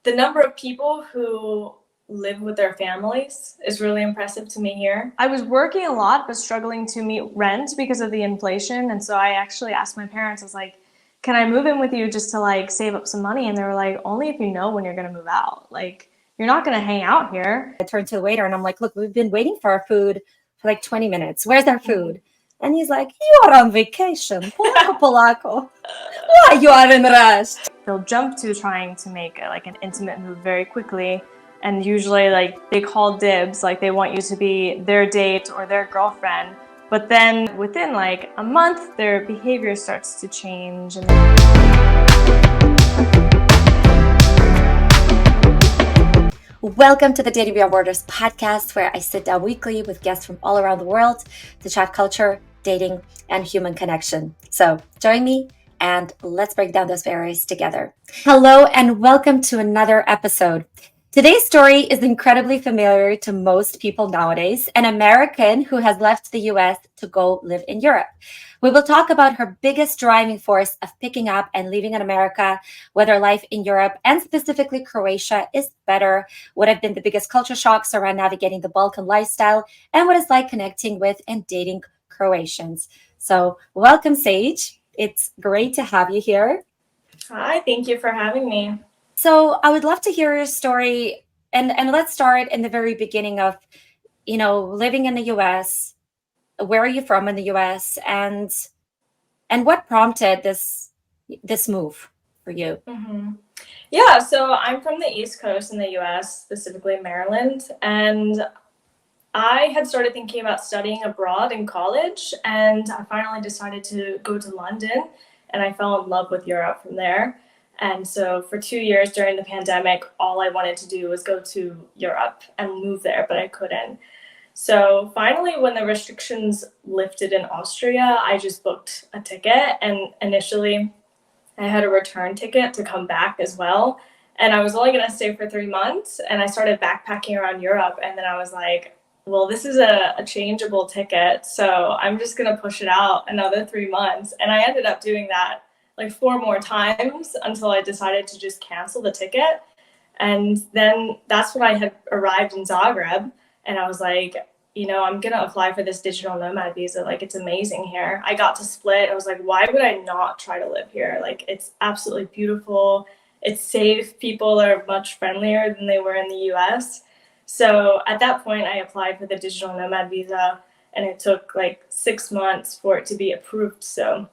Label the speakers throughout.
Speaker 1: the number of people who live with their families is really impressive to me here.
Speaker 2: I was working a lot but struggling to meet rent because of the inflation, and so I actually asked my parents, I was like, can I move in with you just to like save up some money? And they were like, only if you know when you're going to move out. Like, you're not going to hang out here.
Speaker 3: I turned to the waiter and I'm like, look, we've been waiting for our food for like 20 minutes. Where's our food? And he's like, you are on vacation. Pako-Pako. Why you are in rush?
Speaker 2: They'll jump to trying to make like an intimate move very quickly. And usually like they call dibs, like they want you to be their date or their girlfriend. But then within like a month, their behavior starts to change.
Speaker 3: Welcome to the Dating Beyond Borders podcast, where I sit down weekly with guests from all around the world to chat culture, dating, and human connection. So join me and let's break down those barriers together. Hello and welcome to another episode. Today's story is incredibly familiar to most people nowadays, an American who has left the US to go live in Europe. We will talk about her biggest driving force of picking up and leaving in America, whether life in Europe and specifically Croatia is better, what have been the biggest culture shocks around navigating the Balkan lifestyle, and what it's like connecting with and dating Croatians. So welcome, Sage. It's great to have you here.
Speaker 1: Hi, thank you for having me.
Speaker 3: So I would love to hear your story, and let's start in the very beginning of, living in the US. Where are you from in the US, and what prompted this move for you?
Speaker 1: Mm-hmm. Yeah, so I'm from the East Coast in the US, specifically Maryland, and I had started thinking about studying abroad in college, and I finally decided to go to London, and I fell in love with Europe from there. And so for 2 years during the pandemic, all I wanted to do was go to Europe and move there, but I couldn't. So finally, when the restrictions lifted in Austria, I just booked a ticket. And initially, I had a return ticket to come back as well. And I was only going to stay for 3 months. And I started backpacking around Europe. And then I was like, well, this is a changeable ticket. So I'm just going to push it out another 3 months. And I ended up doing that like 4 more times until I decided to just cancel the ticket. And then that's when I had arrived in Zagreb. And I was like, I'm going to apply for this digital nomad visa. Like, it's amazing here. I got to split. I was like, why would I not try to live here? Like, it's absolutely beautiful. It's safe. People are much friendlier than they were in the US. So at that point, I applied for the digital nomad visa, and it took like 6 months for it to be approved. So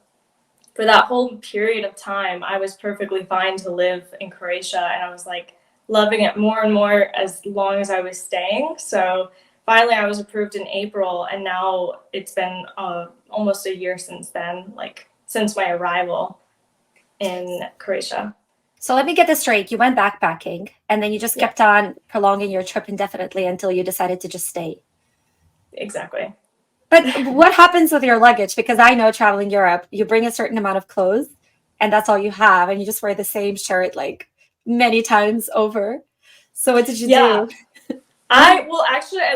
Speaker 1: for that whole period of time, I was perfectly fine to live in Croatia, and I was like loving it more and more as long as I was staying. So finally I was approved in April, and now it's been almost a year since then, like since my arrival in Croatia.
Speaker 3: So let me get this straight. You went backpacking and then you just kept on prolonging your trip indefinitely until you decided to just stay.
Speaker 1: Exactly.
Speaker 3: But what happens with your luggage? Because I know traveling Europe, you bring a certain amount of clothes and that's all you have. And you just wear the same shirt like many times over. So what did you do?
Speaker 1: I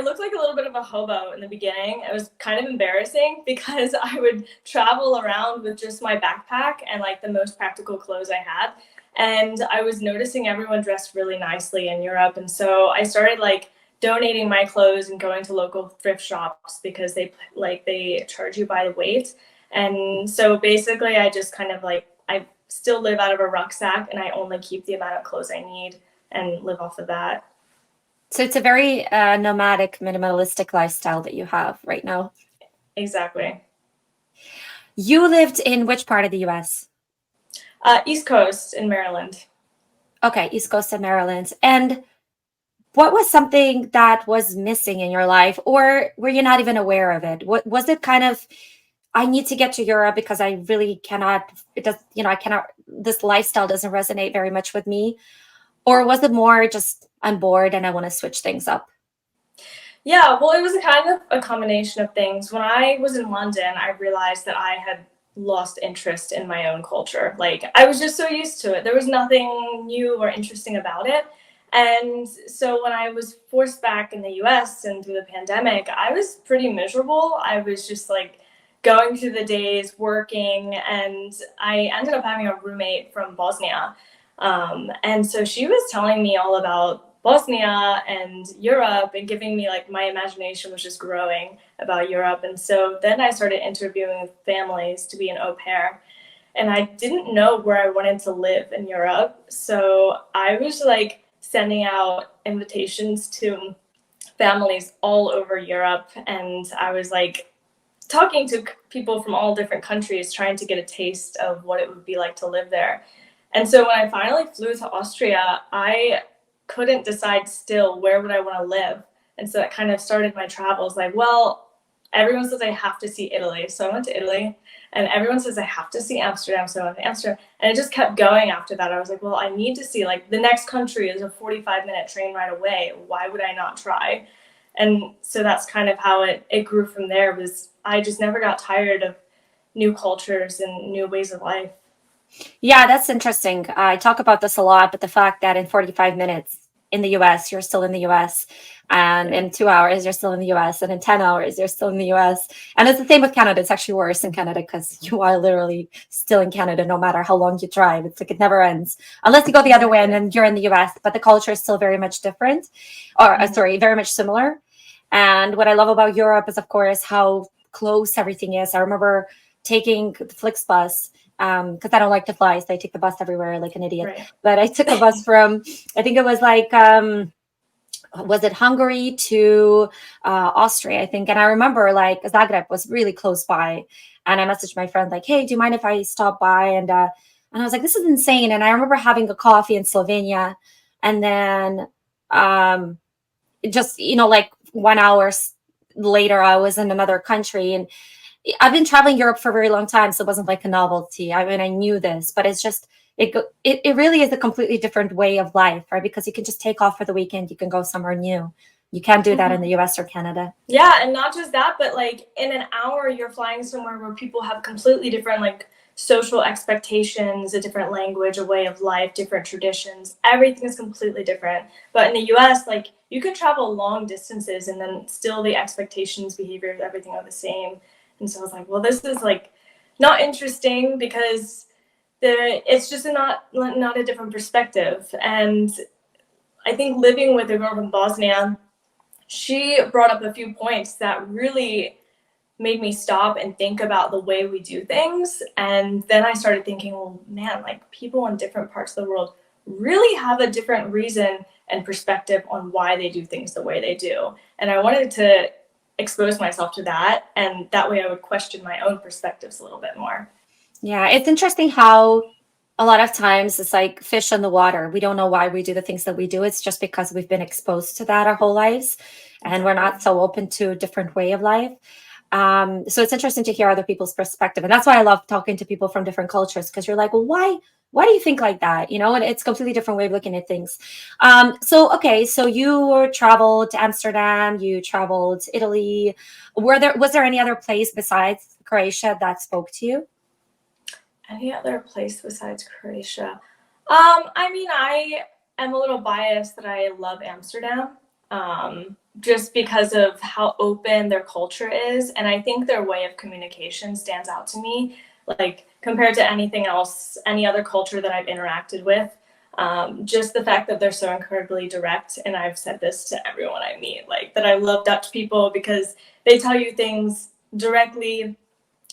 Speaker 1: looked like a little bit of a hobo in the beginning. It was kind of embarrassing because I would travel around with just my backpack and like the most practical clothes I had. And I was noticing everyone dressed really nicely in Europe. And so I started like donating my clothes and going to local thrift shops because they charge you by the weight. And so basically I just kind of like, I still live out of a rucksack and I only keep the amount of clothes I need and live off of that.
Speaker 3: So it's a very nomadic, minimalistic lifestyle that you have right now.
Speaker 1: Exactly.
Speaker 3: You lived in which part of the US?
Speaker 1: East Coast in Maryland.
Speaker 3: Okay, East Coast of Maryland. And what was something that was missing in your life, or were you not even aware of it? What was it kind of, I need to get to Europe because I really cannot, this lifestyle doesn't resonate very much with me? Or was it more just, I'm bored and I want to switch things up?
Speaker 1: Yeah, well, it was a kind of a combination of things. When I was in London, I realized that I had lost interest in my own culture. Like, I was just so used to it. There was nothing new or interesting about it. And so when I was forced back in the US and through the pandemic, I was pretty miserable. I was just like going through the days working, and I ended up having a roommate from Bosnia. And so she was telling me all about Bosnia and Europe and giving me like my imagination was just growing about Europe. And so then I started interviewing families to be an au pair. And I didn't know where I wanted to live in Europe. So I was like sending out invitations to families all over Europe. And I was like talking to people from all different countries, trying to get a taste of what it would be like to live there. And so when I finally flew to Austria, I couldn't decide still where would I want to live. And so that kind of started my travels like, well, everyone says I have to see Italy. So I went to Italy, and everyone says I have to see Amsterdam. So I went to Amsterdam, and it just kept going after that. I was like, well, I need to see, like, the next country is a 45-minute train ride away. Why would I not try? And so that's kind of how it grew from there. Was I just never got tired of new cultures and new ways of life.
Speaker 3: Yeah, that's interesting. I talk about this a lot, but the fact that in 45 minutes in the US, you're still in the US, and in 2 hours, you're still in the US, and in 10 hours, you're still in the US. And it's the same with Canada. It's actually worse in Canada because you are literally still in Canada no matter how long you drive. It's like it never ends unless you go the other way and then you're in the US, but the culture is still very much different, or sorry, very much similar. And what I love about Europe is, of course, how close everything is. I remember taking the Flixbus because I don't like to fly, so I take the bus everywhere like an idiot.
Speaker 1: Right.
Speaker 3: But I took a bus from, I think it was like, was it Hungary to Austria, I think. And I remember like Zagreb was really close by. And I messaged my friend like, hey, do you mind if I stop by? And I was like, this is insane. And I remember having a coffee in Slovenia. And then just, like 1 hour later, I was in another country. And I've been traveling Europe for a very long time, so it wasn't like a novelty. I mean, I knew this, but it's just, it really is a completely different way of life, right? Because you can just take off for the weekend. You can go somewhere new. You can't do that in the US or Canada.
Speaker 1: Yeah, and not just that, but like in an hour, you're flying somewhere where people have completely different like social expectations, a different language, a way of life, different traditions. Everything is completely different. But in the US, like you could travel long distances and then still the expectations, behaviors, everything are the same. And so I was like, well, this is like not interesting because it's just not a different perspective. And I think living with a girl from Bosnia, she brought up a few points that really made me stop and think about the way we do things. And then I started thinking, well, man, like people in different parts of the world really have a different reason and perspective on why they do things the way they do. And I wanted to expose myself to that, and that way I would question my own perspectives a little bit more.
Speaker 3: Yeah, it's interesting how a lot of times it's like fish in the water. We don't know why we do the things that we do. It's just because we've been exposed to that our whole lives, and we're not so open to a different way of life. So it's interesting to hear other people's perspective, and that's why I love talking to people from different cultures, because you're like, well, why do you think like that? And it's a completely different way of looking at things. Okay, so you traveled to Amsterdam, you traveled to Italy. Was there any other place besides Croatia that spoke to you?
Speaker 1: Any other place besides Croatia? I mean, I am a little biased that I love Amsterdam, just because of how open their culture is. And I think their way of communication stands out to me, like compared to anything else, any other culture that I've interacted with. Just the fact that they're so incredibly direct. And I've said this to everyone I meet, like that I love Dutch people because they tell you things directly,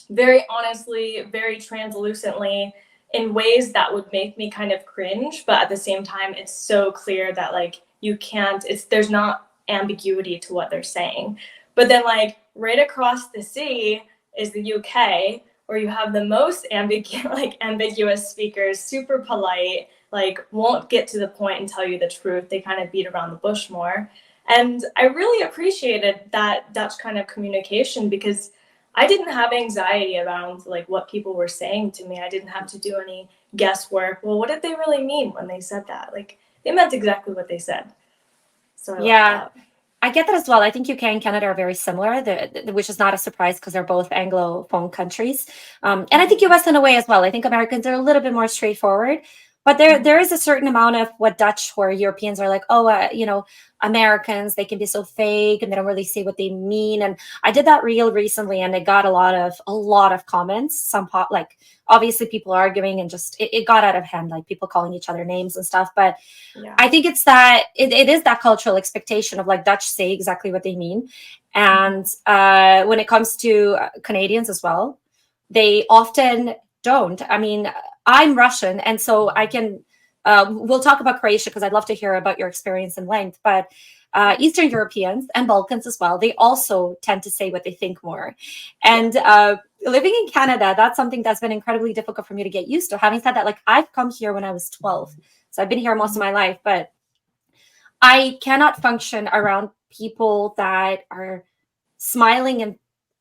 Speaker 1: very honestly, very translucently, in ways that would make me kind of cringe, but at the same time it's so clear that like you can't, there's not ambiguity to what they're saying. But then like right across the sea is the UK, where you have the most ambiguous speakers, super polite, like won't get to the point and tell you the truth. They kind of beat around the bush more. And I really appreciated that Dutch kind of communication, because I didn't have anxiety around like what people were saying to me. I didn't have to do any guesswork. Well, what did they really mean when they said that? Like they meant exactly what they said. So
Speaker 3: yeah, I get that as well. I think UK and Canada are very similar, which is not a surprise because they're both Anglophone countries. And I think US in a way as well. I think Americans are a little bit more straightforward. But there is a certain amount of what Dutch or Europeans are like, oh, Americans, they can be so fake and they don't really say what they mean. And I did that reel recently, and it got a lot of comments. Like obviously people arguing, and just it got out of hand, like people calling each other names and stuff. But
Speaker 1: Yeah.
Speaker 3: I think it's that it is that cultural expectation of like Dutch say exactly what they mean, and when it comes to Canadians as well, they often don't. I mean, I'm Russian, and so I can. We'll talk about Croatia because I'd love to hear about your experience in length. But Eastern Europeans and Balkans as well, they also tend to say what they think more. And living in Canada, that's something that's been incredibly difficult for me to get used to. Having said that, like I've come here when I was 12, so I've been here most of my life, but I cannot function around people that are smiling, and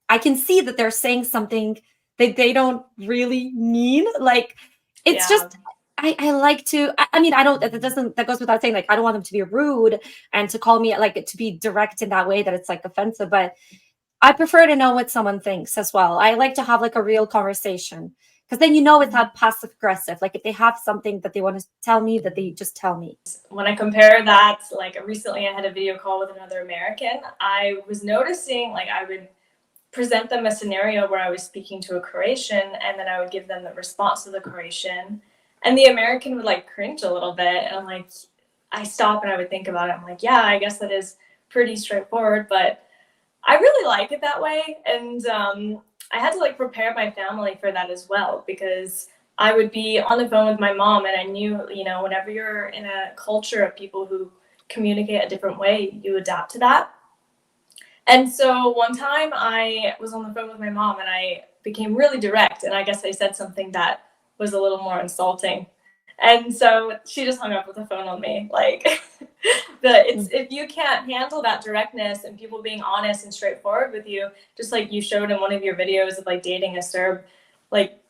Speaker 3: I can see that they're saying something that they don't really mean. Like it's just I like to I mean I don't that goes without saying, like I don't want them to be rude and to call me like to be direct in that way that it's like offensive, but I prefer to know what someone thinks as well. I like to have like a real conversation, because then it's not passive aggressive. Like if they have something that they want to tell me, that they just tell me.
Speaker 1: When I compare that, like recently I had a video call with another American, I was noticing like I would present them a scenario where I was speaking to a Croatian, and then I would give them the response to the Croatian, and the American would like cringe a little bit, and I'm like, I stop and I would think about it. I'm like, yeah, I guess that is pretty straightforward, but I really like it that way. And I had to like prepare my family for that as well, because I would be on the phone with my mom, and I knew, whenever you're in a culture of people who communicate a different way, you adapt to that. And so one time I was on the phone with my mom, and I became really direct, and I guess I said something that was a little more insulting. And so she just hung up with the phone on me. Like, if you can't handle that directness and people being honest and straightforward with you, just like you showed in one of your videos of like dating a Serb, like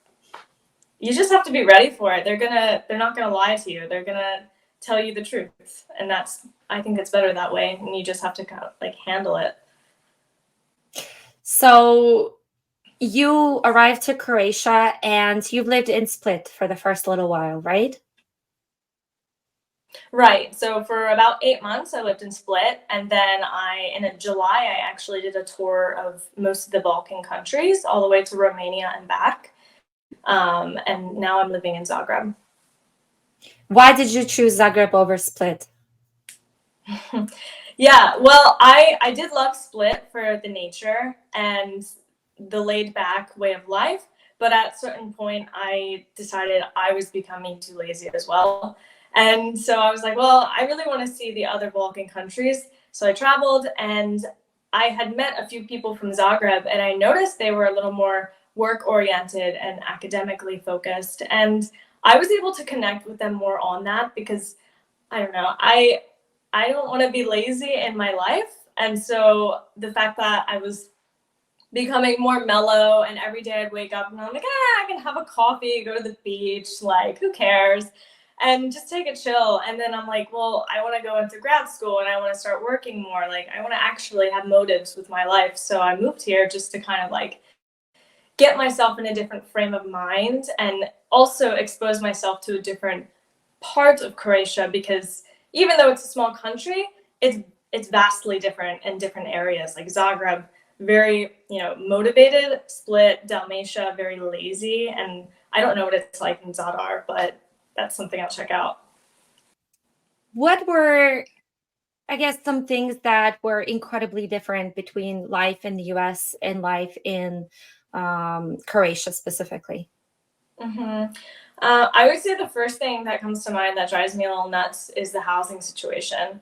Speaker 1: you just have to be ready for it. They're not gonna lie to you. They're gonna tell you the truth, and I think it's better that way. And you just have to kind of like handle it.
Speaker 3: So you arrived to Croatia and you've lived in Split for the first little while, right?
Speaker 1: Right. So for about 8 months, I lived in Split, and then in July, I actually did a tour of most of the Balkan countries, all the way to Romania and back. And now I'm living in Zagreb.
Speaker 3: Why did you choose Zagreb over Split?
Speaker 1: Yeah, well, I did love Split for the nature and the laid back way of life, but at a certain point I decided I was becoming too lazy as well. And so I was like, well, I really want to see the other Balkan countries. So I traveled, and I had met a few people from Zagreb, and I noticed they were a little more work oriented and academically focused. And I was able to connect with them more on that, because I don't know, I don't want to be lazy in my life. And so the fact that I was becoming more mellow, and every day I'd wake up and I'm like, I can have a coffee, go to the beach, like who cares, and just take a chill. And then I'm like, well, I want to go into grad school and I want to start working more. Like I want to actually have motives with my life. So I moved here just to kind of like get myself in a different frame of mind, and also expose myself to a different part of Croatia, because even though it's a small country, it's vastly different in different areas. Like Zagreb, very motivated. Split, Dalmatia, very lazy. And I don't know what it's like in Zadar, but that's something I'll check out.
Speaker 3: What were, I guess, some things that were incredibly different between life in the US and life in Croatia specifically?
Speaker 1: Mm-hmm. I would say the first thing that comes to mind that drives me a little nuts is the housing situation.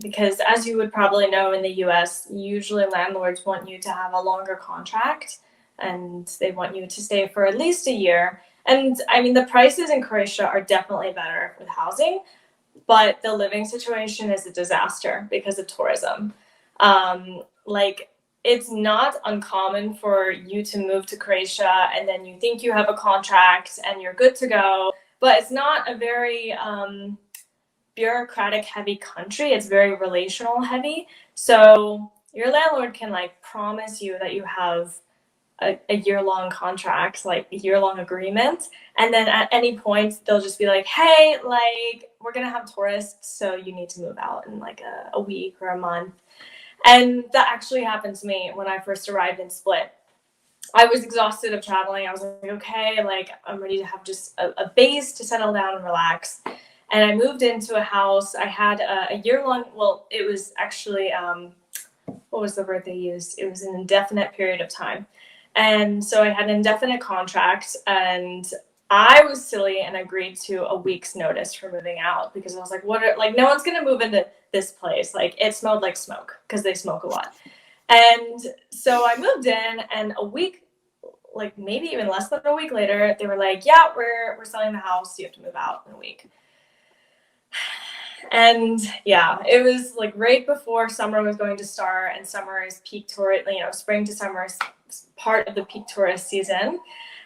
Speaker 1: Because as you would probably know, in the US, usually landlords want you to have a longer contract, and they want you to stay for at least a year. And I mean, the prices in Croatia are definitely better with housing, but the living situation is a disaster because of tourism. Like, it's not uncommon for you to move to Croatia and then you think you have a contract and you're good to go, but it's not a very bureaucratic heavy country. It's very relational heavy. So your landlord can like promise you that you have a year-long contract, like a year-long agreement. And then at any point, they'll just be like, hey, like, we're going to have tourists, so you need to move out in like a week or a month. And that actually happened to me when I first arrived in Split. I was exhausted of traveling. I was like, okay, like, I'm ready to have just a base to settle down and relax. And I moved into a house. I had a year-long, well, it was actually, what was the word they used? It was an indefinite period of time. And so I had an indefinite contract, and I was silly and agreed to a week's notice for moving out because I was like, like, no one's going to move into this place. Like, it smelled like smoke because they smoke a lot. And so I moved in, and a week, like maybe even less than a week later, they were like, yeah, we're selling the house. You have to move out in a week. And yeah, it was like right before summer was going to start, and summer is peak tourist, spring to summer is part of the peak tourist season.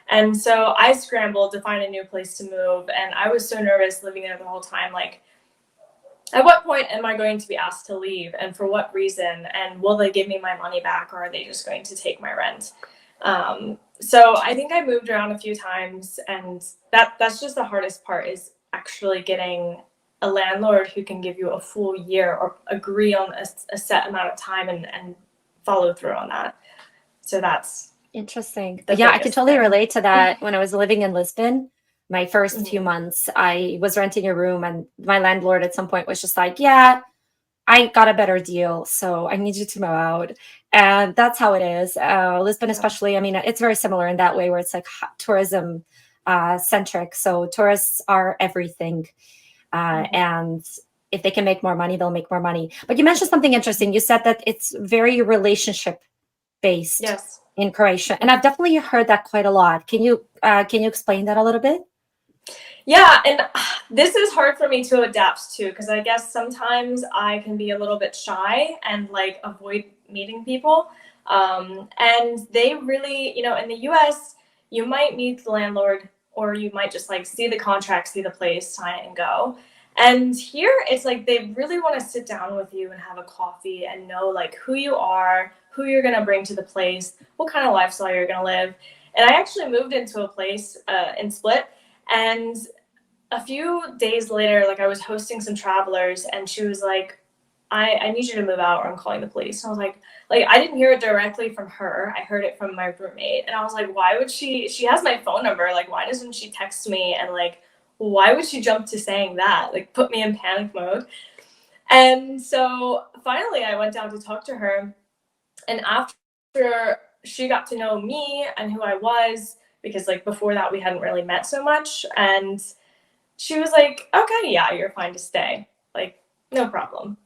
Speaker 1: And so I scrambled to find a new place to move, and I was so nervous living there the whole time. Like, at what point am I going to be asked to leave, and for what reason? And will they give me my money back, or are they just going to take my rent? So I think I moved around a few times, and that's just the hardest part, is actually getting a landlord who can give you a full year or agree on a set amount of time and follow through on that. So that's
Speaker 3: interesting. Yeah, I can totally relate to that. When I was living in Lisbon, my first few months, I was renting a room, and my landlord at some point was just like, yeah, I got a better deal, so I need you to move out. And that's how it is. Lisbon, especially, I mean, it's very similar in that way, where it's like tourism centric. So tourists are everything. And if they can make more money, they'll make more money. But you mentioned something interesting. You said that it's very relationship based in Croatia. And I've definitely heard that quite a lot. Can you explain that a little bit?
Speaker 1: Yeah, and this is hard for me to adapt to, because I guess sometimes I can be a little bit shy and like avoid meeting people. And they really, in the US, you might meet the landlord, or you might just like see the contract, see the place, sign it and go. And here it's like they really want to sit down with you and have a coffee and know like who you are, who you're going to bring to the place, what kind of lifestyle you're going to live. And I actually moved into a place in Split, and a few days later, like I was hosting some travelers, and she was like, I need you to move out, or I'm calling the police. And I was like, I didn't hear it directly from her. I heard it from my roommate. And I was like, why would she has my phone number. Like, why doesn't she text me? And like, why would she jump to saying that? Like, put me in panic mode. And so finally I went down to talk to her. And after she got to know me and who I was, because like before that we hadn't really met so much, and she was like, okay, yeah, you're fine to stay. Like, no problem.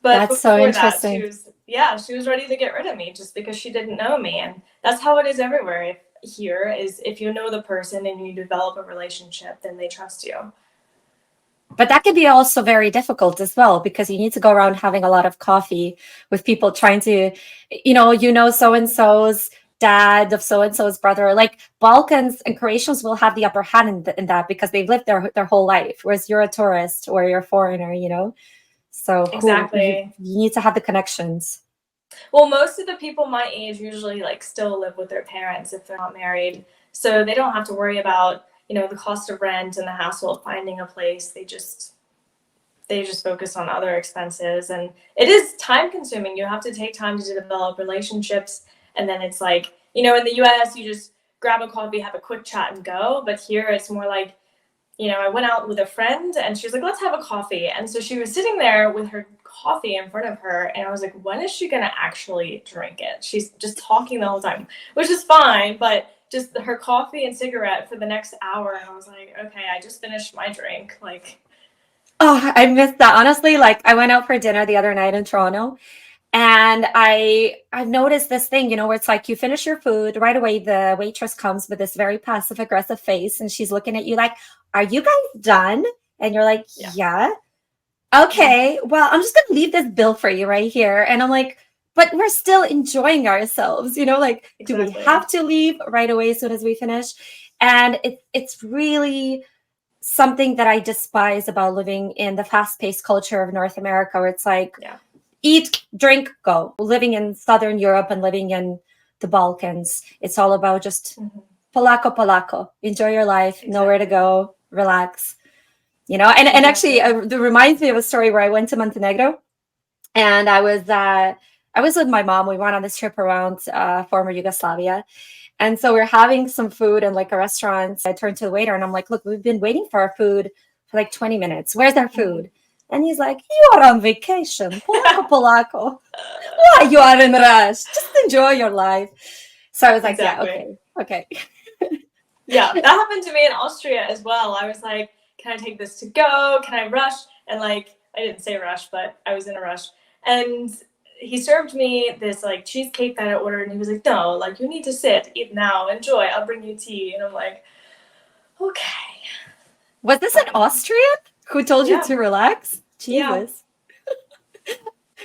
Speaker 1: But
Speaker 3: that's so interesting.
Speaker 1: She was ready to get rid of me just because she didn't know me. And that's how it is everywhere here, is if you know the person and you develop a relationship, then they trust you.
Speaker 3: But that can be also very difficult as well, because you need to go around having a lot of coffee with people trying to, so-and-so's dad of so-and-so's brother. Like, Balkans and Croatians will have the upper hand in that because they've lived their whole life, whereas you're a tourist or you're a foreigner, So
Speaker 1: exactly,
Speaker 3: you need to have the connections.
Speaker 1: Well, most of the people my age usually like still live with their parents if they're not married, so they don't have to worry about the cost of rent and the hassle of finding a place. They just focus on other expenses, and it is time consuming. You have to take time to develop relationships, and then it's like in the US you just grab a coffee, have a quick chat and go, but here it's more like I went out with a friend, and she was like, let's have a coffee. And so she was sitting there with her coffee in front of her, and I was like, when is she going to actually drink it? She's just talking the whole time, which is fine, but just her coffee and cigarette for the next hour. And I was like, okay, I just finished my drink. Like,
Speaker 3: oh, I missed that. Honestly, like, I went out for dinner the other night in Toronto, and I've noticed this thing, where it's like you finish your food right away. The waitress comes with this very passive aggressive face, and she's looking at you like, are you guys done? And you're like, yeah. Okay, well, I'm just going to leave this bill for you right here. And I'm like, but we're still enjoying ourselves, like, do we have to leave right away as soon as we finish? And it's really something that I despise about living in the fast-paced culture of North America, where it's like, eat, drink, go. Living in Southern Europe and living in the Balkans. It's all about just
Speaker 1: Mhm.
Speaker 3: Pako-Pako, enjoy your life, nowhere to go, relax. And actually,
Speaker 1: Exactly.
Speaker 3: it reminds me of a story where I went to Montenegro, and I was with my mom. We went on this trip around former Yugoslavia, and so we're having some food in like a restaurant. I turned to the waiter and I'm like, "Look, we've been waiting for our food for like 20 minutes. Where's our food?" And he's like, "You are on vacation, Pako-Pako. Why you are in rush? Just enjoy your life." So I was like, "Yeah,
Speaker 1: Exactly.
Speaker 3: okay."
Speaker 1: Yeah, that happened to me in Austria as well. I was like, can I take this to go? Can I rush? And like, I didn't say rush, but I was in a rush. And he served me this like cheesecake that I ordered, and he was like, no, like you need to sit, eat now, enjoy. I'll bring you tea. And I'm like, okay,
Speaker 3: Was this an
Speaker 1: fine.
Speaker 3: Austrian who told you
Speaker 1: Yeah,
Speaker 3: to relax?
Speaker 1: yeah.
Speaker 3: Jesus.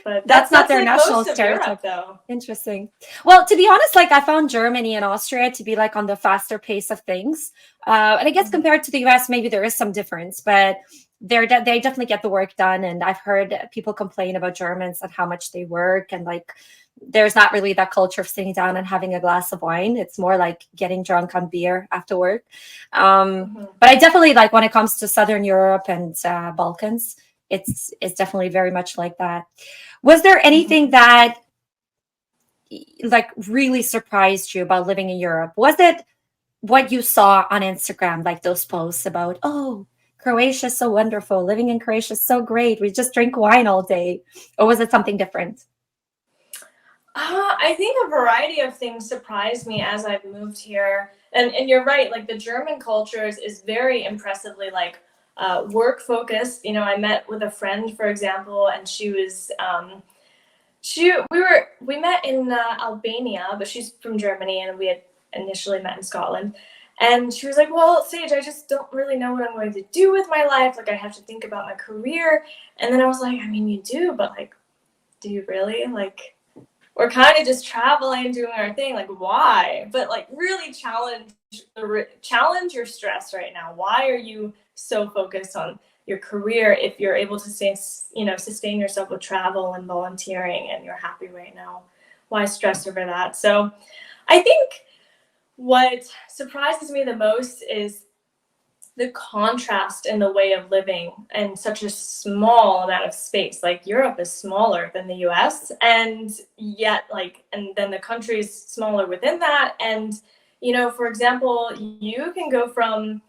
Speaker 1: But
Speaker 3: That's not
Speaker 1: that's
Speaker 3: their
Speaker 1: like
Speaker 3: national
Speaker 1: most of
Speaker 3: stereotype.
Speaker 1: Europe, though.
Speaker 3: Interesting. Well, to be honest, like I found Germany and Austria to be like on the faster pace of things. And I guess compared to the US, maybe there is some difference, but they definitely get the work done. And I've heard people complain about Germans and how much they work, and like there's not really that culture of sitting down and having a glass of wine. It's more like getting drunk on beer after work. But I definitely like when it comes to Southern Europe and Balkans, it's definitely very much like that. Was there anything that like really surprised you about living in Europe? Was it what you saw on Instagram, like those posts about, oh, Croatia's so wonderful, living in Croatia is so great, we just drink wine all day? Or was it something different?
Speaker 1: I think a variety of things surprised me as I've moved here. And you're right, like the German culture is very impressively like work focused. You know, I met with a friend, for example, and she was we met in Albania, but she's from Germany, and we had initially met in Scotland. And she was like, "Well, Sage, I just don't really know what I'm going to do with my life. Like, I have to think about my career." And then I was like, "I mean, you do, but like, do you really? Like, we're kind of just traveling, doing our thing. Like, why? But like, really challenge your stress right now. Why are you so focused on your career if you're able to sustain yourself with travel and volunteering, and you're happy right now? Why stress over that?" So, I think what surprises me the most is the contrast in the way of living in such a small amount of space. Like Europe is smaller than the US, and yet and then the countries smaller within that. And for example, you can go from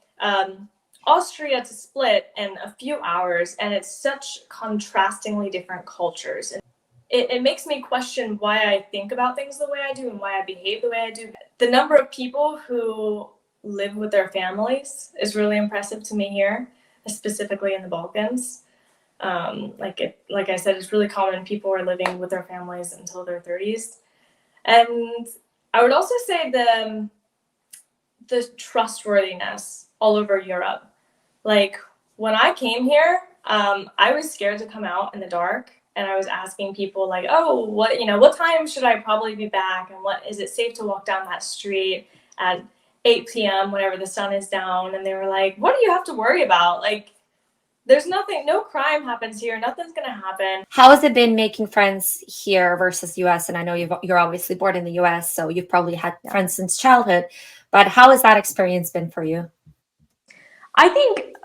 Speaker 1: Austria to Split in a few hours, and it's such contrastingly different cultures. And it makes me question why I think about things the way I do and why I behave the way I do. The number of people who live with their families is really impressive to me here, specifically in the Balkans. Like I said, it's really common. People are living with their families until their 30s. And I would also say the trustworthiness all over Europe. Like when I came here, I was scared to come out in the dark, and I was asking people like, "Oh, what time should I probably be back, and what is it safe to walk down that street at 8 p.m. whenever the sun is down?" And they were like, "What do you have to worry about? Like, there's nothing, no crime happens here. Nothing's gonna happen."
Speaker 3: How has it been making friends here versus US? And I know you're obviously born in the US, so you've probably had friends since childhood, but how has that experience been for you?
Speaker 2: I think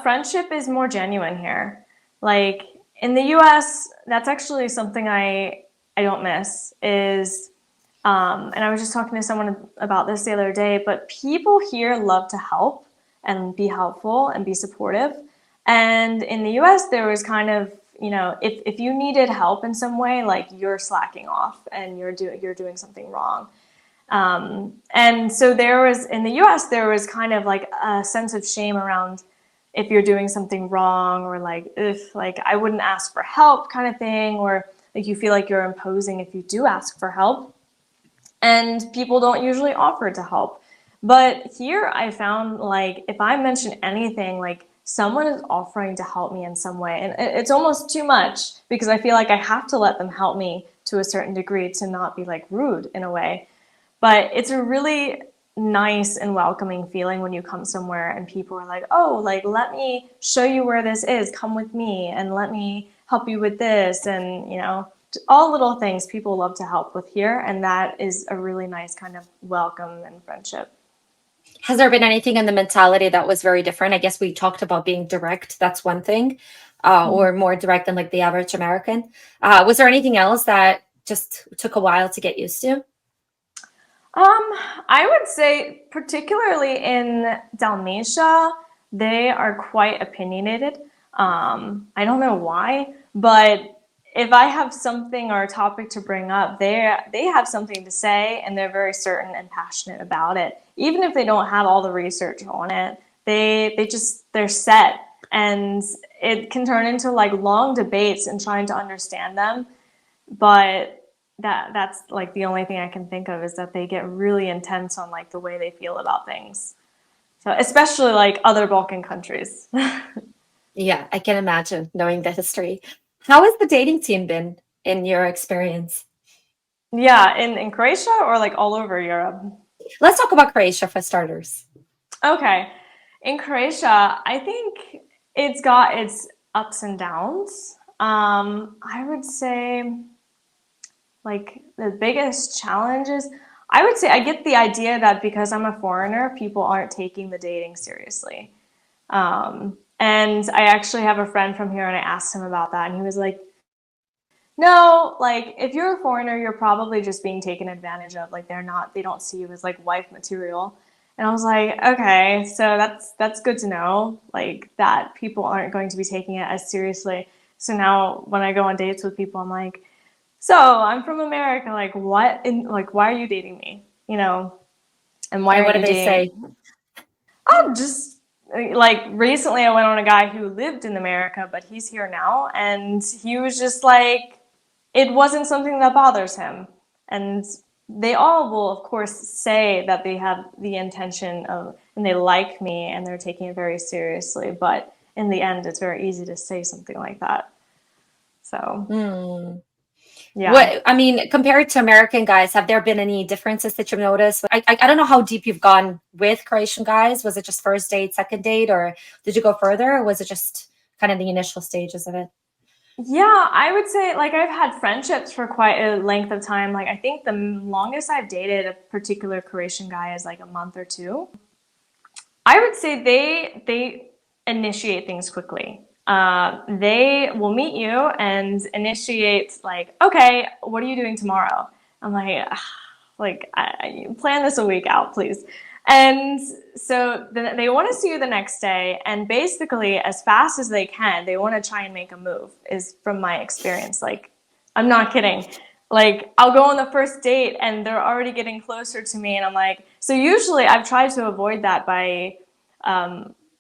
Speaker 2: friendship is more genuine here. Like in the US, that's actually something I don't miss is and I was just talking to someone about this the other day, but people here love to help and be helpful and be supportive. And in the US, there was kind of, if you needed help in some way, like you're slacking off and you're doing something wrong. And so in the US, there was kind of like a sense of shame around if you're doing something wrong, or like if like I wouldn't ask for help kind of thing, or like you feel like you're imposing if you do ask for help. And people don't usually offer to help. But here I found like if I mention anything, like someone is offering to help me in some way. And it's almost too much because I feel like I have to let them help me to a certain degree to not be like rude in a way. But it's a really nice and welcoming feeling when you come somewhere and people are like, "Oh, like let me show you where this is. Come with me and let me help you with this." And all little things people love to help with here, and that is a really nice kind of welcome and friendship.
Speaker 3: Has there been anything in the mentality that was very different? I guess we talked about being direct. That's one thing, or more direct than like the average American. Was there anything else that just took a while to get used to?
Speaker 2: I would say, particularly in Dalmatia, they are quite opinionated. I don't know why, but if I have something or a topic to bring up, they have something to say, and they're very certain and passionate about it. Even if they don't have all the research on it, they're set, and it can turn into like long debates and trying to understand them. But that's like the only thing I can think of is that they get really intense on like the way they feel about things. So especially like other Balkan countries.
Speaker 3: Yeah, I can imagine knowing the history. How has the dating scene been in your experience?
Speaker 2: Yeah, in Croatia or like all over Europe?
Speaker 3: Let's talk about Croatia for starters.
Speaker 2: Okay. In Croatia, I think it's got its ups and downs. I would say like the biggest challenges, I would say I get the idea that because I'm a foreigner, people aren't taking the dating seriously. And I actually have a friend from here and I asked him about that and he was like, no, like if you're a foreigner, you're probably just being taken advantage of. Like they don't see you as like wife material. And I was like, okay, so that's good to know, like that people aren't going to be taking it as seriously. So now when I go on dates with people, I'm like, so I'm from America, like why are you dating me? You know, and why
Speaker 3: And what
Speaker 2: aren't
Speaker 3: do
Speaker 2: you
Speaker 3: they
Speaker 2: dating?
Speaker 3: say?
Speaker 2: Oh, just like recently I went on a guy who lived in America, but he's here now, and he was just like, it wasn't something that bothers him. And they all will, of course, say that they have the intention of, and they like me, and they're taking it very seriously. But in the end, it's very easy to say something like that. So,
Speaker 3: Hmm.
Speaker 2: yeah.
Speaker 3: What I mean, compared to American guys, have there been any differences that you've noticed? I don't know how deep you've gone with Croatian guys. Was it just first date, second date, or did you go further, or was it just kind of the initial stages of it?
Speaker 2: Yeah, I would say like I've had friendships for quite a length of time. Like I think the longest I've dated a particular Croatian guy is like a month or two. I would say they initiate things quickly. They will meet you and initiate like, okay, what are you doing tomorrow? I'm like, "Ah, like I plan this a week out, please. And so then they want to see you the next day, and basically as fast as they can, they want to try and make a move. Is from my experience. Like, I'm not kidding. Like I'll go on the first date and they're already getting closer to me, and I'm like, so usually I've tried to avoid that by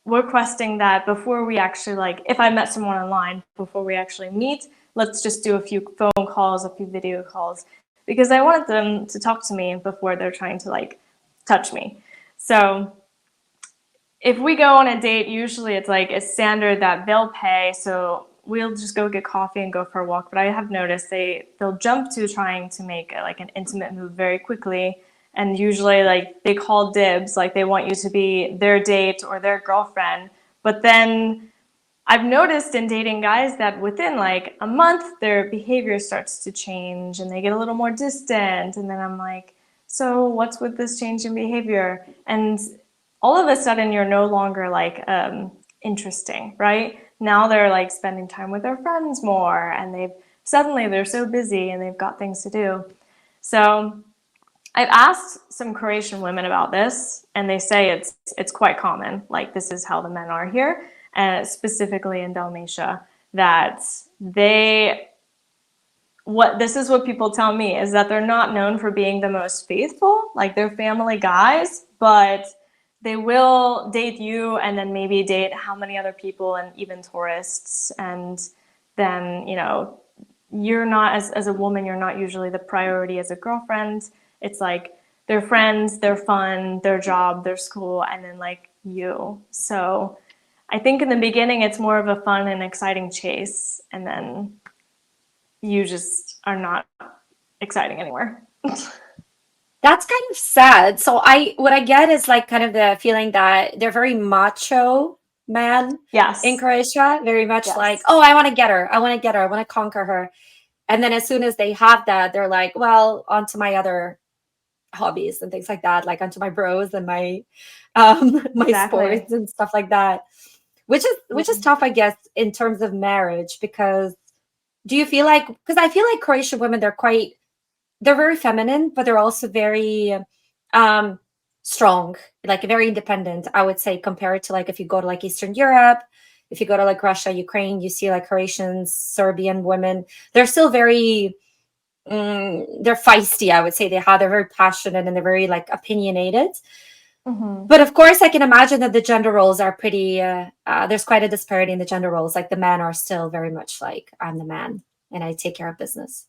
Speaker 2: requesting that before we actually, like if I met someone online, before we actually meet, let's just do a few phone calls, a few video calls, because I wanted them to talk to me before they're trying to like touch me. So if we go on a date, usually it's like it's standard that they'll pay, so we'll just go get coffee and go for a walk. But I have noticed they'll jump to trying to make like an intimate move very quickly, and usually like they call dibs, like they want you to be their date or their girlfriend. But then I've noticed in dating guys that within like a month their behavior starts to change and they get a little more distant, and then I'm like, so what's with this change in behavior? And all of a sudden you're no longer like interesting, right? Now they're like spending time with their friends more, and they're so busy and they've got things to do. So I've asked some Croatian women about this, and they say it's quite common. Like this is how the men are here, specifically in Dalmatia. That this is what people tell me is that they're not known for being the most faithful. Like they're family guys, but they will date you and then maybe date how many other people and even tourists. And then, you're not, as a woman, you're not usually the priority as a girlfriend. It's like their friends, their fun, their job, their school, and then like you. So I think in the beginning, it's more of a fun and exciting chase. And then you just are not exciting anymore.
Speaker 3: That's kind of sad. So what I get is like kind of the feeling that they're very macho man
Speaker 2: Yes.
Speaker 3: in Croatia, very much
Speaker 2: Yes.
Speaker 3: like, oh, I want to get her. I want to get her. I want to conquer her. And then as soon as they have that, they're like, well, on to my other hobbies and things like that, like onto my bros and my my
Speaker 2: Exactly.
Speaker 3: sports and stuff like that, which is tough, I guess, in terms of marriage. Because do you feel like, because I feel like Croatian women, they're very feminine, but they're also very um strong, like very independent, I would say, compared to like if you go to like Eastern Europe, if you go to like Russia, Ukraine, you see like Croatians, Serbian women, they're still very they're feisty, I would say. They're very passionate and they're very like opinionated.
Speaker 2: Hmm.
Speaker 3: But of course, I can imagine that the gender roles are pretty. There's quite a disparity in the gender roles. Like the men are still very much like, I'm the man and I take care of business.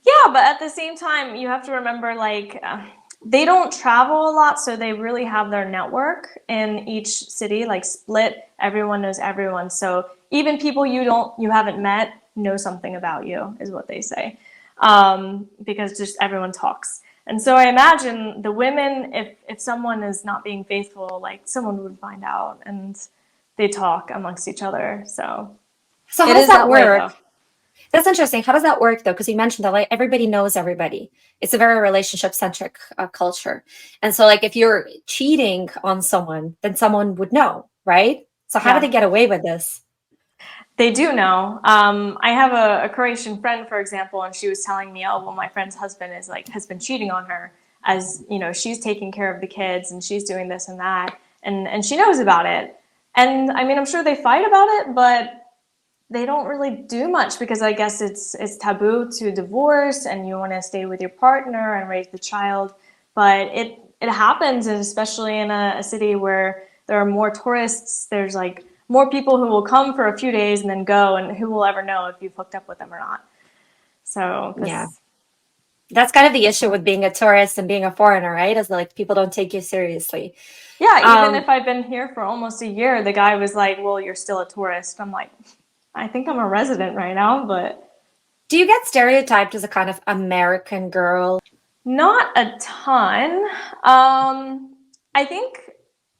Speaker 2: Yeah, but at the same time, you have to remember, like, they don't travel a lot, so they really have their network in each city, like split. Everyone knows everyone, so even people you haven't met know something about you, is what they say, because just everyone talks. And so I imagine the women, if someone is not being faithful, like someone would find out, and they talk amongst each other. So
Speaker 3: So how
Speaker 2: it
Speaker 3: does
Speaker 2: is
Speaker 3: that
Speaker 2: that way,
Speaker 3: work?
Speaker 2: though.
Speaker 3: That's interesting. How does that work though? Because you mentioned that like everybody knows everybody. It's a very relationship centric culture. And so like if you're cheating on someone, then someone would know, right? So how do they
Speaker 2: Yeah.
Speaker 3: get away with this?
Speaker 2: They do know. I have a Croatian friend, for example, and she was telling me, oh, well, my friend's husband has been cheating on her, as you know, she's taking care of the kids and she's doing this and that, and she knows about it. And I mean, I'm sure they fight about it, but they don't really do much because I guess it's taboo to divorce and you want to stay with your partner and raise the child. But it happens, and especially in a city where there are more tourists. There's like more people who will come for a few days and then go, and who will ever know if you've hooked up with them or not. So
Speaker 3: Yeah.
Speaker 2: this,
Speaker 3: That's kind of the issue with being a tourist and being a foreigner, right? Is like people don't take you seriously.
Speaker 2: yeah, even
Speaker 3: Um,
Speaker 2: if I've been here for almost a year, the guy was like, "Well, you're still a tourist." I'm like, I think I'm a resident right now, but
Speaker 3: do you get stereotyped as a kind of American girl?
Speaker 2: not a ton. I think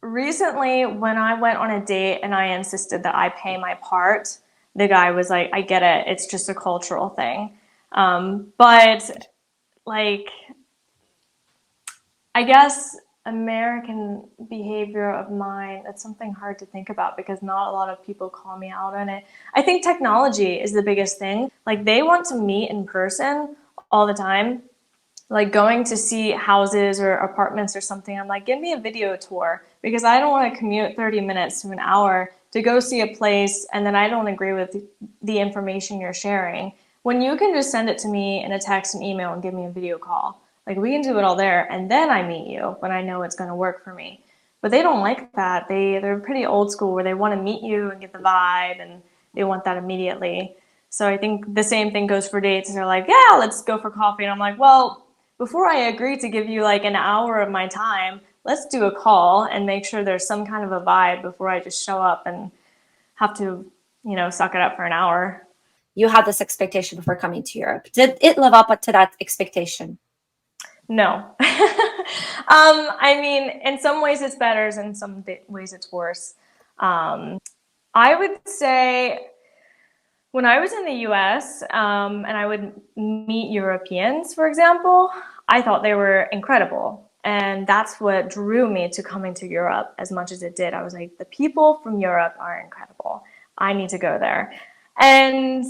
Speaker 2: recently when I went on a date and I insisted that I pay my part, the guy was like, I get it, it's just a cultural thing. But like, I guess American behavior of mine, that's something hard to think about because not a lot of people call me out on it. I think technology is the biggest thing. Like, they want to meet in person all the time, like going to see houses or apartments or something. I'm like, give me a video tour because I don't want to commute 30 minutes to an hour to go see a place and then I don't agree with the information you're sharing. When you can just send it to me in a text and email and give me a video call, like we can do it all there and then I meet you when I know it's going to work for me. But they don't like that. They're pretty old school where they want to meet you and get the vibe and they want that immediately. So I think the same thing goes for dates. They're like, yeah, let's go for coffee. And I'm like, well, before I agree to give you like an hour of my time, let's do a call and make sure there's some kind of a vibe before I just show up and have to, suck it up for an hour.
Speaker 3: You had this expectation before coming to Europe. Did it live up to that expectation?
Speaker 2: No. I mean, in some ways it's better, in some ways it's worse. I would say when I was in the US and I would meet Europeans, for example, I thought they were incredible. And that's what drew me to coming to Europe as much as it did. I was like, the people from Europe are incredible. I need to go there. And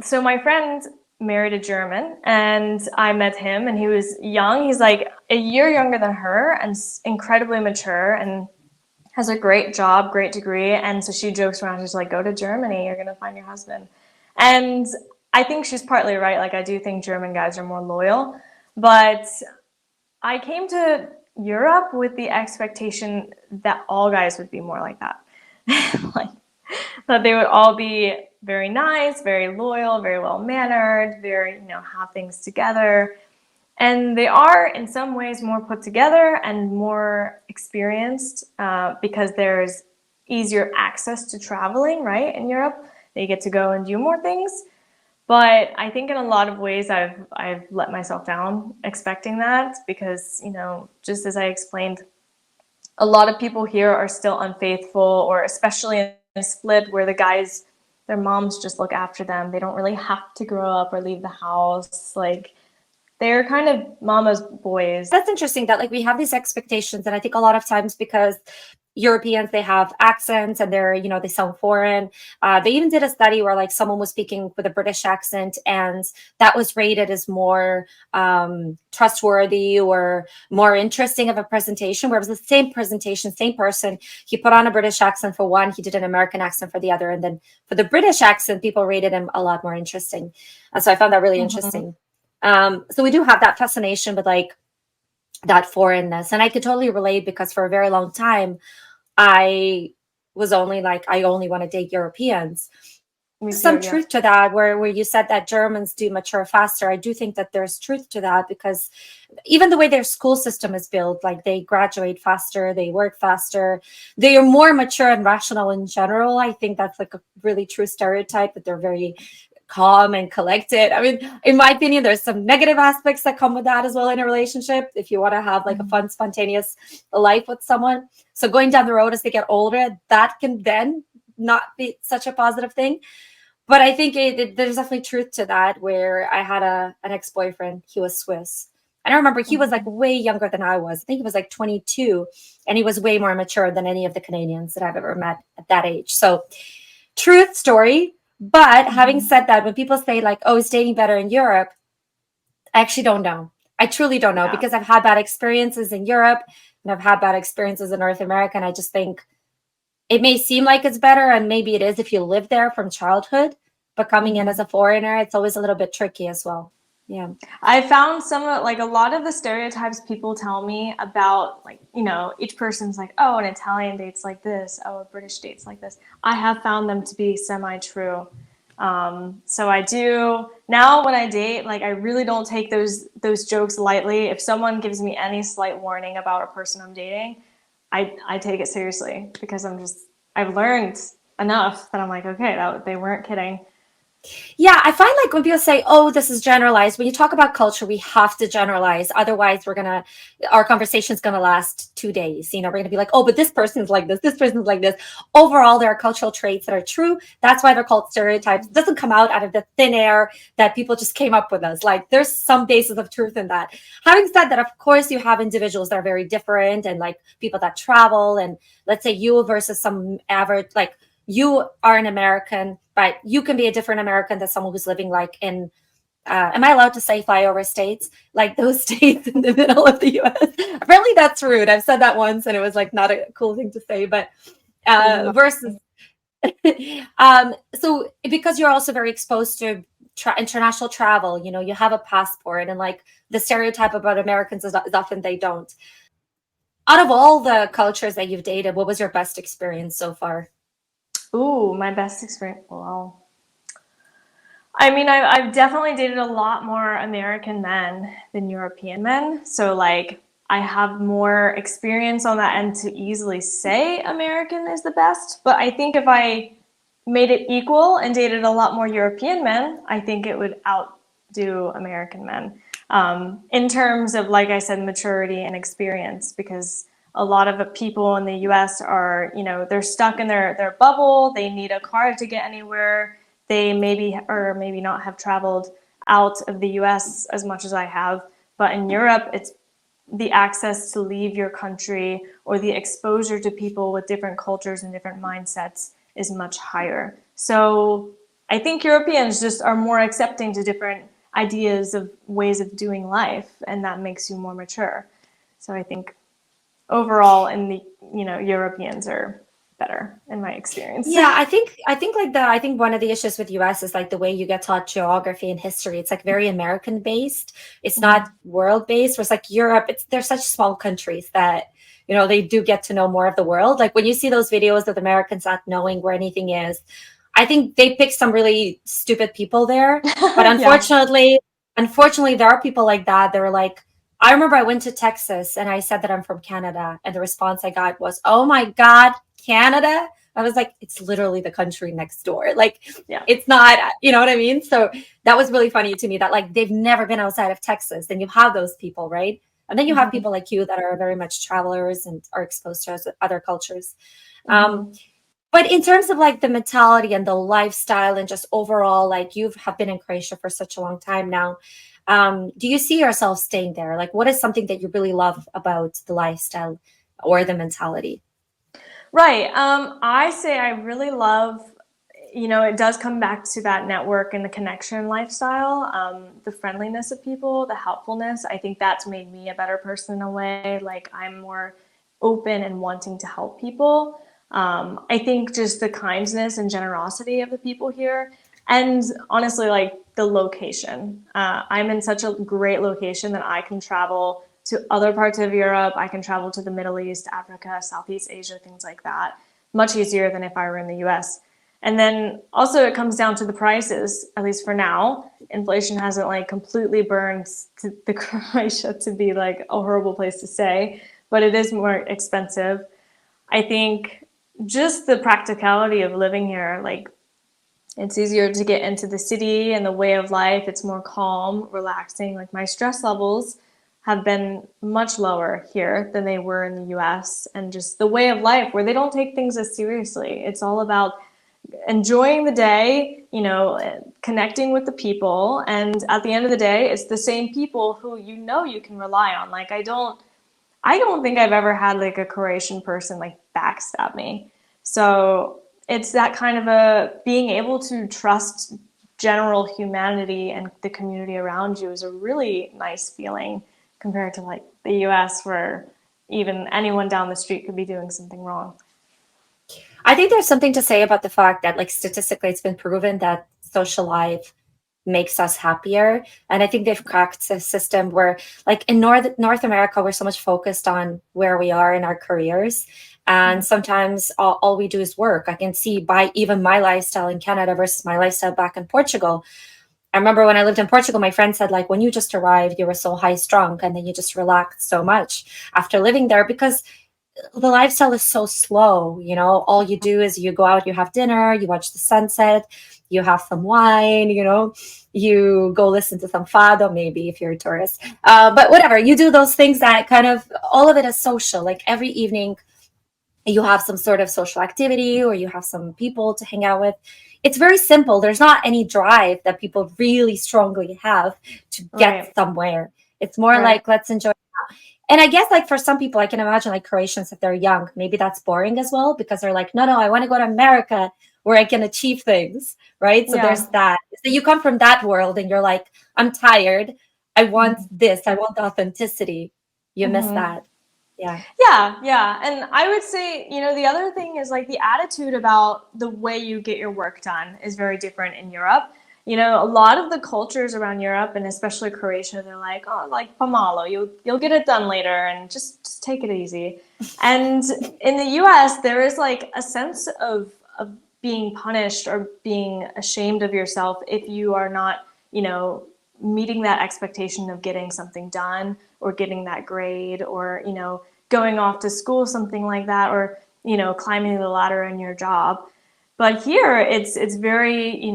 Speaker 2: so my friend married a German and I met him and he was young. He's like a year younger than her and incredibly mature and has a great job, great degree. And so she jokes around, she's like, go to Germany, you're going to find your husband. And I think she's partly right. Like, I do think German guys are more loyal. But I came to Europe with the expectation that all guys would be more like that. Like, that they would all be very nice, very loyal, very well-mannered, very, have things together. And they are, in some ways, more put together and more experienced because there's easier access to traveling, right, in Europe. They get to go and do more things. But I think in a lot of ways I've let myself down expecting that because, just as I explained, a lot of people here are still unfaithful, or especially in a split where the guys their moms just look after them. They don't really have to grow up or leave the house. Like, they're kind of mama's boys.
Speaker 3: That's interesting that like we have these expectations, and I think a lot of times because Europeans, they have accents and they're, they sound foreign. They even did a study where like someone was speaking with a British accent and that was rated as more trustworthy or more interesting of a presentation, where it was the same presentation, same person. He put on a British accent for one, he did an American accent for the other. And then for the British accent, people rated him a lot more interesting. And so I found that really interesting. So we do have that fascination with like that foreignness. And I could totally relate because for a very long time, I was only like, I only want to date Europeans. Some truth to that, where you said that Germans do mature faster. I do think that there's truth to that because even the way their school system is built, like they graduate faster, they work faster, they are more mature and rational in general. I think that's like a really true stereotype, that they're very calm and collected. I mean, in my opinion, there's some negative aspects that come with that as well in a relationship. If you want to have like a fun, spontaneous life with someone. So going down the road as they get older, that can then not be such a positive thing. But I think there's definitely truth to that, where I had an ex-boyfriend. He was Swiss. And I remember he was like way younger than I was. I think he was like 22, and he was way more mature than any of the Canadians that I've ever met at that age. So truth story. But having said that, when people say like, oh, is dating better in Europe? I actually don't know. I truly don't know, because I've had bad experiences in Europe and I've had bad experiences in North America. And I just think it may seem like it's better, and maybe it is if you live there from childhood, but coming in as a foreigner, it's always a little bit tricky as well. Yeah.
Speaker 2: I found like a lot of the stereotypes people tell me about, like, each person's like, oh, an Italian date's like this, oh, a British date's like this. I have found them to be semi-true. So I do now when I date, like, I really don't take those jokes lightly. If someone gives me any slight warning about a person I'm dating, I take it seriously, because I've learned enough that I'm like, okay, they weren't kidding.
Speaker 3: Yeah, I find like when people say, oh, this is generalized, when you talk about culture, we have to generalize. Otherwise, our conversation is going to last 2 days. We're going to be like, oh, but this person's like this person's like this. Overall, there are cultural traits that are true. That's why they're called stereotypes. It doesn't come out of the thin air that people just came up with us. Like, there's some basis of truth in that. Having said that, of course, you have individuals that are very different, and like people that travel, and let's say you versus some average, like, you are an American, but you can be a different American than someone who's living like in, am I allowed to say flyover states? Like those states in the middle of the US. Apparently that's rude. I've said that once and it was like not a cool thing to say, but versus, so because you're also very exposed to international travel, you have a passport, and like the stereotype about Americans is often they don't. Out of all the cultures that you've dated, what was your best experience so far?
Speaker 2: Ooh, my best experience. Well, I mean, I've definitely dated a lot more American men than European men. So like, I have more experience on that end to easily say American is the best. But I think if I made it equal and dated a lot more European men, I think it would outdo American men. In terms of, like I said, maturity and experience, because a lot of people in the US are, they're stuck in their bubble. They need a car to get anywhere. They maybe or maybe not have traveled out of the US as much as I have. But in Europe, it's the access to leave your country, or the exposure to people with different cultures and different mindsets is much higher. So I think Europeans just are more accepting to different ideas of ways of doing life, and that makes you more mature. So I think overall, Europeans are better in my experience.
Speaker 3: Yeah, I think one of the issues with US is like the way you get taught geography and history. It's like very American based. It's not world based. Whereas like Europe, they're such small countries that they do get to know more of the world. Like when you see those videos of Americans not knowing where anything is, I think they pick some really stupid people there. But unfortunately, there are people like that. They're like, I remember I went to Texas and I said that I'm from Canada, and the response I got was, oh my God, Canada? I was like, it's literally the country next door. Like, it's not, you know what I mean? So that was really funny to me that like they've never been outside of Texas. Then you have those people, right? And then you have people like you that are very much travelers and are exposed to other cultures. But in terms of like the mentality and the lifestyle and just overall, like you have been in Croatia for such a long time now. Do you see yourself staying there? Like, what is something that you really love about the lifestyle or the mentality?
Speaker 2: Right. I say I really love, it does come back to that network and the connection lifestyle, the friendliness of people, the helpfulness. I think that's made me a better person in a way. Like I'm more open and wanting to help people. I think just the kindness and generosity of the people here. And honestly, like the location. I'm in such a great location that I can travel to other parts of Europe. I can travel to the Middle East, Africa, Southeast Asia, things like that. Much easier than if I were in the US. And then also it comes down to the prices, at least for now. Inflation hasn't like completely burned the Croatia to be like a horrible place to stay, but it is more expensive. I think just the practicality of living here, like it's easier to get into the city and the way of life. It's more calm, relaxing. Like my stress levels have been much lower here than they were in the US. And just the way of life where they don't take things as seriously. It's all about enjoying the day, connecting with the people. And at the end of the day, it's the same people who you can rely on. Like I don't think I've ever had like a Croatian person like backstab me. So it's that kind of a being able to trust general humanity and the community around you is a really nice feeling compared to like the US where even anyone down the street could be doing something wrong.
Speaker 3: I think there's something to say about the fact that, like, statistically, it's been proven that social life makes us happier. And I think they've cracked a system where, like, in North America, we're so much focused on where we are in our careers. And sometimes all we do is work. I can see by even my lifestyle in Canada versus my lifestyle back in Portugal. I remember when I lived in Portugal, my friend said, like, when you just arrived, you were so high strung and then you just relaxed so much after living there because the lifestyle is so slow. All you do is you go out, you have dinner, you watch the sunset, you have some wine, you go listen to some fado, maybe if you're a tourist. But whatever, you do those things that kind of, all of it is social. Like every evening you have some sort of social activity or you have some people to hang out with. It's very simple. There's not any drive that people really strongly have to get
Speaker 2: Right.
Speaker 3: somewhere. It's more
Speaker 2: Right.
Speaker 3: like, let's enjoy. And I guess, like, for some people, I can imagine, like, Croatians, if they're young, maybe that's boring as well because they're like, no, I want to go to America where I can achieve things, right? So
Speaker 2: Yeah.
Speaker 3: there's that. So you come from that world and you're like, I'm tired. I want this. I want the authenticity. You miss that. Yeah.
Speaker 2: Yeah. And I would say, the other thing is like the attitude about the way you get your work done is very different in Europe. A lot of the cultures around Europe and especially Croatia, they're like, oh, like pomalo, you'll get it done later and just take it easy. And in the US, there is like a sense of being punished or being ashamed of yourself if you are not, meeting that expectation of getting something done or getting that grade or, going off to school, something like that, or, climbing the ladder in your job. But here it's very,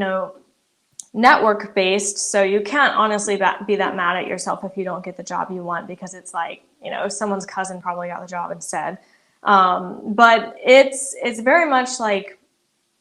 Speaker 2: network based. So you can't honestly be that mad at yourself if you don't get the job you want, because it's like, someone's cousin probably got the job instead. But it's very much like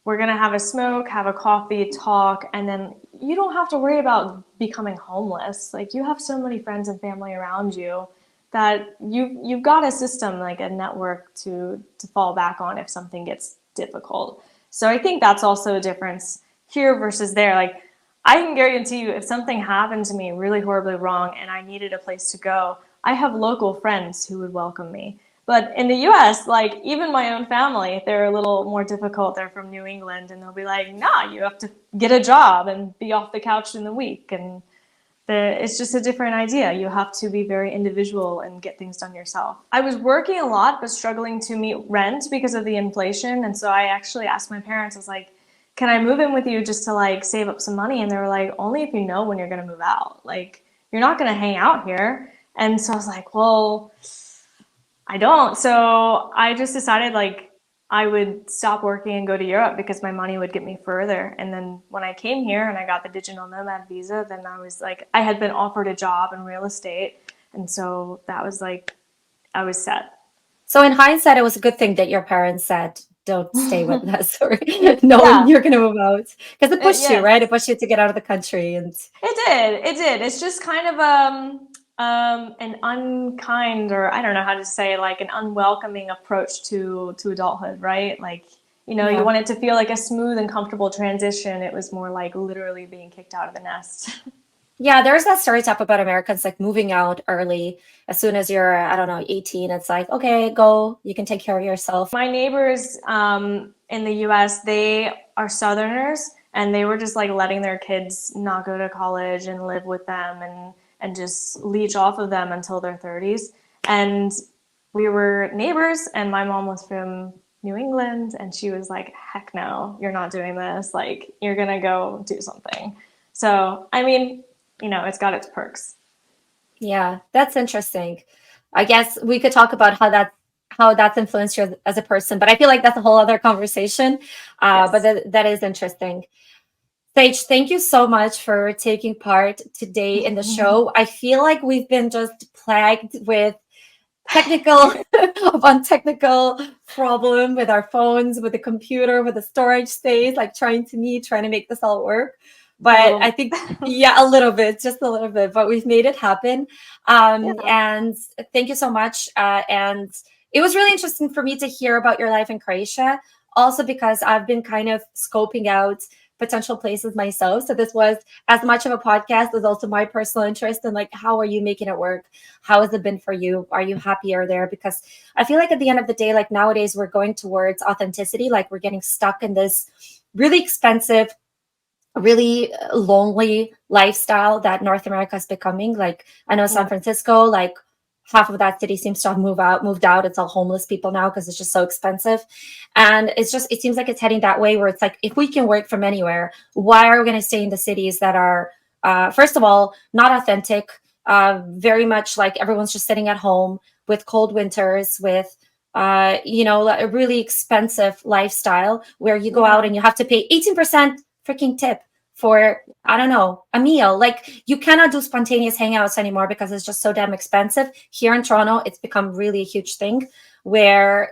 Speaker 2: we're going to have a smoke, have a coffee, talk, and then you don't have to worry about becoming homeless. Like you have so many friends and family around you that you've got a system, like a network to fall back on if something gets difficult. So I think that's also a difference here versus there. Like I can guarantee you if something happened to me really horribly wrong and I needed a place to go, I have local friends who would welcome me. But in the US, like even my own family, they're a little more difficult. They're from New England and they'll be like, nah, you have to get a job and be off the couch in the week. And it's just a different idea. You have to be very individual and get things done yourself. I was working a lot, but struggling to meet rent because of the inflation. And so I actually asked my parents, I was like, can I move in with you just to like save up some money? And they were like, only if you know when you're going to move out. Like, you're not going to hang out here. And so I was like, well, I don't. So I just decided like I would stop working and go to Europe because my money would get me further. And then when I came here and I got the digital nomad visa, then I was like, I had been offered a job in real estate. And so that was like, I was set.
Speaker 3: So in hindsight, it was a good thing that your parents said, don't stay with us, or knowing
Speaker 2: Yeah.
Speaker 3: you're going to move out? Because it pushed you,
Speaker 2: Yes.
Speaker 3: right? It pushed you to get out of the country. And
Speaker 2: It did. It's just kind of an unkind, or I don't know how to say, like an unwelcoming approach to adulthood, right? Like, you know, you
Speaker 3: yeah.
Speaker 2: want it to feel like a smooth and comfortable transition. It was more like literally being kicked out of the nest.
Speaker 3: Yeah, there's that stereotype about Americans like moving out early. As soon as you're, I don't know, 18, it's like, okay, go, you can take care of yourself.
Speaker 2: My neighbors in the US, they are Southerners, and they were just like letting their kids not go to college and live with them and just leech off of them until their 30s. And we were neighbors, and my mom was from New England, and she was like, heck no, you're not doing this. Like, you're gonna go do something. So, I mean, you know, it's got its perks.
Speaker 3: Yeah, that's interesting. I guess we could talk about how that's influenced you as a person, but I feel like that's a whole other conversation. But
Speaker 2: Yes.
Speaker 3: that is interesting. Sage, thank you so much for taking part today in the show. I feel like we've been just plagued with technical upon technical problem with our phones, with the computer, with the storage space, like trying to meet, trying to make this all work.
Speaker 2: A
Speaker 3: But I
Speaker 2: little.
Speaker 3: think, yeah, a little bit, just a little bit, but we've made it happen.
Speaker 2: Yeah.
Speaker 3: And thank you so much. And it was really interesting for me to hear about your life in Croatia, also because I've been kind of scoping out potential places myself. So this was as much of a podcast as also my personal interest in like, how are you making it work? How has it been for you? Are you happier there? Because I feel like at the end of the day, like nowadays we're going towards authenticity. Like we're getting stuck in this really expensive, really lonely lifestyle that North America is becoming. Like I know San
Speaker 2: Yeah.
Speaker 3: Francisco, like half of that city seems to have moved out. It's all homeless people now because it's just so expensive. And it seems like it's heading that way where it's like, if we can work from anywhere, why are we going to stay in the cities that are, first of all, not authentic, very much like everyone's just sitting at home with cold winters, with a really expensive lifestyle where you go out
Speaker 2: Yeah.
Speaker 3: and you have to pay 18% freaking tip for, I don't know, a meal. Like you cannot do spontaneous hangouts anymore because it's just so damn expensive. Here in Toronto, it's become really a huge thing where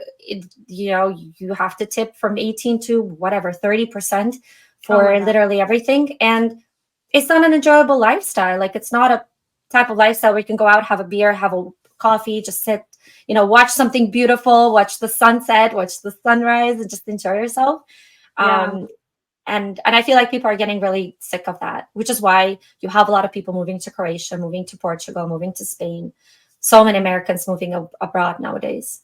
Speaker 3: you have to tip from 18 to whatever 30%
Speaker 2: Oh my
Speaker 3: for
Speaker 2: God.
Speaker 3: literally everything. And it's not an enjoyable lifestyle. Like it's not a type of lifestyle where you can go out, have a beer, have a coffee, just sit, watch something beautiful, watch the sunset, watch the sunrise, and just enjoy yourself.
Speaker 2: Yeah.
Speaker 3: Um, and I feel like people are getting really sick of that, which is why you have a lot of people moving to Croatia, moving to Portugal, moving to Spain. So many Americans moving abroad nowadays.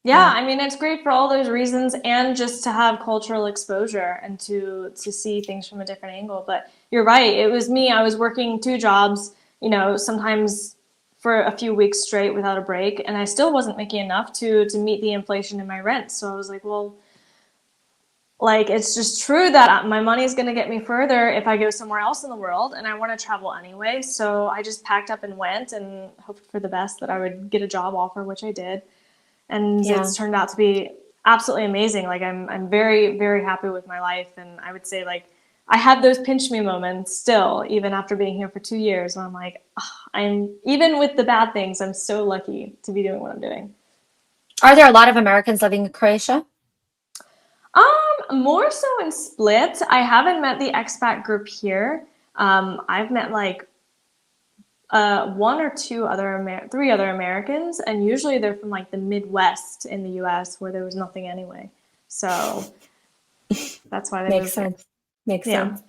Speaker 2: Yeah,
Speaker 3: Yeah.
Speaker 2: I mean, it's great for all those reasons, and just to have cultural exposure and to see things from a different angle. But you're right. It was me. I was working two jobs, you know, sometimes for a few weeks straight without a break, and I still wasn't making enough to meet the inflation in my rent. So I was like, well, like it's just true that my money is going to get me further if I go somewhere else in the world, and I want to travel anyway. So I just packed up and went and hoped for the best that I would get a job offer, which I did. And
Speaker 3: Yeah.
Speaker 2: it's turned out to be absolutely amazing. Like I'm very, very happy with my life, and I would say like I have those pinch me moments still, even after being here for 2 years, where I'm like, oh, I'm even with the bad things, I'm so lucky to be doing what I'm doing.
Speaker 3: Are there a lot of Americans living in Croatia?
Speaker 2: More so in Split. I haven't met the expat group here. I've met like one or two other three other Americans, and usually they're from like the Midwest in the U.S. where there was nothing anyway. So that's why they
Speaker 3: Makes
Speaker 2: moved here.
Speaker 3: sense. Makes
Speaker 2: Yeah.
Speaker 3: sense.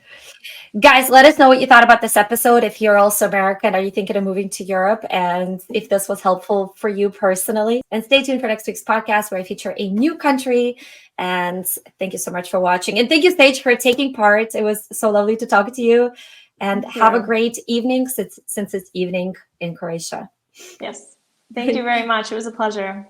Speaker 3: Guys, let us know what you thought about this episode. If you're also American, are you thinking of moving to Europe? And if this was helpful for you personally. And stay tuned for next week's podcast where I feature a new country. And thank you so much for watching. And thank you, Sage, for taking part. It was so lovely to talk to you. And
Speaker 2: Thank
Speaker 3: have a
Speaker 2: you.
Speaker 3: great evening since it's evening in Croatia.
Speaker 2: Yes. Thank you very much. It was a pleasure.